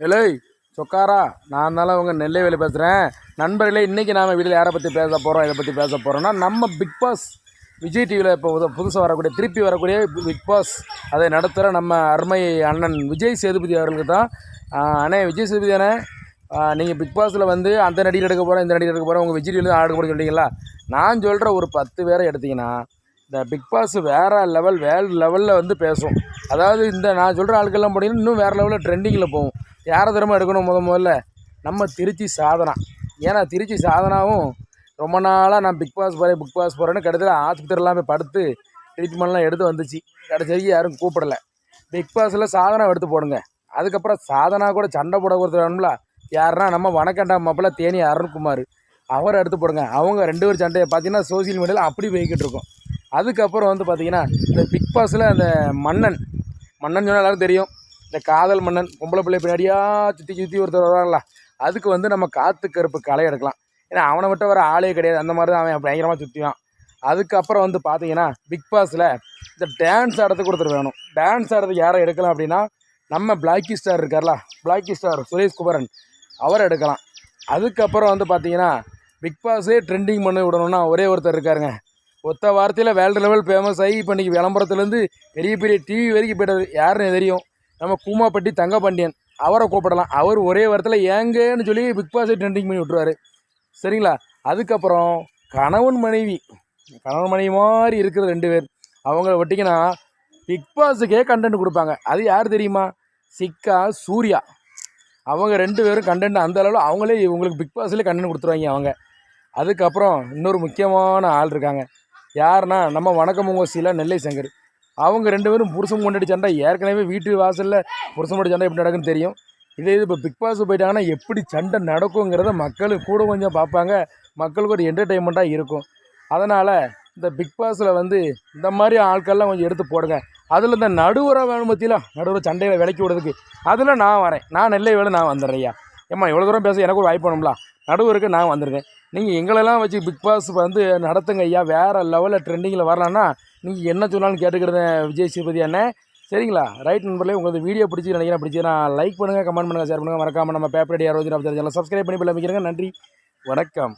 எலை சொக்காரா, நான் இருந்தாலும் அவங்க நெல்லைவேலி பேசுகிறேன். நண்பர்களே, இன்றைக்கி நாம் வீட்டில் யாரை பற்றி பேச போகிறோம், இதை பற்றி பேச போகிறோன்னா, நம்ம பிக் பாஸ் விஜய் டிவியில் இப்போ புதுசாக வரக்கூடிய திருப்பி வரக்கூடிய பிக் பாஸ் அதை நடத்துகிற நம்ம அருமை அண்ணன் விஜய் சேதுபதி அவர்களுக்கு தான். அண்ணே விஜய் சேதுபதி அண்ணே, நீங்கள் பிக் பாஸில் வந்து அந்த நடிகர் எடுக்க போகிறோம், இந்த நடிகர் எடுக்க போகிறோம், உங்கள் விஜய் டிவியில் ஆடுக்க போகிறேன்னு சொல்லிட்டீங்களா? நான் சொல்கிற ஒரு 10 பேரை எடுத்திங்கன்னா இந்த பிக் பாஸ் வேறு லெவலில் வந்து பேசும். அதாவது இந்த நான் சொல்கிற ஆட்கள்லாம் போட்டிங்கன்னா இன்னும் வேறு லெவலில் ட்ரெண்டிங்கில் போகும். யாரை திறமை எடுக்கணும் முதல்ல நம்ம திருச்சி சாதனா. ஏன்னா திருச்சி சாதனாவும் ரொம்ப நாளாக நான் பிக் பாஸ் போகிறேன்னு கடைசியில் ஆஸ்பத்திரிலாம் போய் படுத்து ட்ரீட்மெண்ட்லாம் எடுத்து வந்துச்சு. கடைசிக்கு யாரும் கூப்பிடலை. பிக் பாஸில் சாதனா எடுத்து போடுங்க. அதுக்கப்புறம் சாதனா கூட சண்டை போட ஒருத்தர் வேணும்ல, யாருன்னா நம்ம வணக்கண்டா மாப்பிள்ள தேனி அருண்குமார், அவரை எடுத்து போடுங்க. அவங்க 2 பேர் சண்டையை பார்த்தீங்கன்னா சோசியல் மீடியாவில் அப்படி போய்கிட்டு இருக்கும். அதுக்கப்புறம் வந்து பார்த்திங்கன்னா இந்த பிக் பாஸில் அந்த மன்னன் சொன்னால் எல்லோரும் தெரியும். இந்த காதல் மன்னன் பொம்பளை பிள்ளை பின்னாடியாக சுற்றி ஒருத்தர் வருவாங்களா, அதுக்கு வந்து நம்ம காத்து கருப்பு களை எடுக்கலாம். ஏன்னா அவனை விட்டு வர ஆளே கிடையாது. அந்த மாதிரி தான் அவன் பயங்கரமாக சுற்றிவான். அதுக்கப்புறம் வந்து பார்த்தீங்கன்னா பிக் பாஸில் இந்த டான்ஸ் ஆடுறதுக்கு ஒருத்தர் வேணும். டான்ஸ் ஆடுறதுக்கு யாரை எடுக்கலாம் அப்படின்னா, நம்ம பிளாக்கி ஸ்டார் இருக்கார்ல, பிளாக்கி ஸ்டார் சுரேஷ் குமரன், அவரை எடுக்கலாம். அதுக்கப்புறம் வந்து பார்த்தீங்கன்னா பிக் பாஸே ட்ரெண்டிங் பண்ணி விடணும்னா ஒரே ஒருத்தர் இருக்காருங்க. ஒத்த வார்த்தையில் வேர்ல்டு லெவல் ஃபேமஸ் ஆகி இப்போ இன்றைக்கி விளம்பரத்துலேருந்து பெரிய பெரிய டிவி வரைக்கும் போய்ட்டது. யாருன்னு தெரியும்? நம்ம கூமாப்பட்டி தங்கபாண்டியன், அவரை கூப்பிடலாம். அவர் ஒரே வாரத்தில் ஏங்கன்னு சொல்லி பிக் பாஸை ட்ரெண்டிங் பண்ணி விட்டுருவார். சரிங்களா? அதுக்கப்புறம் கணவன் மனைவி மாதிரி இருக்கிற 2 பேர், அவங்கள விட்டிங்கன்னா பிக் பாஸுக்கே கண்டென்ட் கொடுப்பாங்க. அது யார் தெரியுமா? சிக்கா சூர்யா. அவங்க 2 பேரும் கண்டென்ட் அந்த அளவில் அவங்களே உங்களுக்கு பிக் பாஸ்லேயே கண்டென்ட் கொடுத்துருவாங்க அவங்க. அதுக்கப்புறம் இன்னொரு முக்கியமான ஆள் இருக்காங்க. யாருன்னா நம்ம வணக்கம் உங்கசியில் நெல்லை சங்கர். அவங்க 2 பேரும் புருஷன் கொண்டாடி சண்டை. ஏற்கனவே வீட்டு வாசலில் புருஷன் கொண்டாடி சண்டை எப்படி நடக்குன்னு தெரியும். இதே இது இப்போ பிக் பாஸ் போயிட்டாங்கன்னா எப்படி சண்டை நடக்குங்கிறத மக்களுக்கு கூட கொஞ்சம் பார்ப்பாங்க. மக்களுக்கு ஒரு என்டர்டெயின்மெண்ட்டாக இருக்கும். அதனால் இந்த பிக் பாஸில் வந்து இந்த மாதிரி ஆட்கள்லாம் கொஞ்சம் எடுத்து போடுங்க. அதில் இந்த நடுவராக வேணும் பற்றிலாம், நடுவர் சண்டையில் விலக்கி விடுறதுக்கு அதில் நான் வரேன். நான் நெல்லை வேலை நான் வந்துடுறேயா. ஏம்மா இவ்வளோ தூரம் பேச எனக்கு ஒரு வாய்ப்பு வேணும்ல, நடுவருக்கு நான் வந்துருக்கேன். நீங்கள் எங்களெல்லாம் வச்சு பிக் பாஸ் வந்து நடத்துங்க ஐயா. வேறு லெவலில் ட்ரெண்டிங்கில் வரலான்னா நீங்கள் என்ன சொன்னாலும் கேட்டுக்கிறேன் விஜய் சேதுபதி அண்ணன். சரிங்களா? ரைட் நண்பர்களே, உங்களுக்கு வீடியோ பிடிச்சி நினைக்கிறேன். பிடிச்சினா லைக் பண்ணுங்கள், கமெண்ட் பண்ணுங்கள், ஷேர் பண்ணுங்கள். மறக்காமல் நம்ம பேப்பர் ரெடி 60 சப்ஸ்கிரைப் பண்ணி பிள்ளை அமைக்கிறேங்க. நன்றி, வணக்கம்.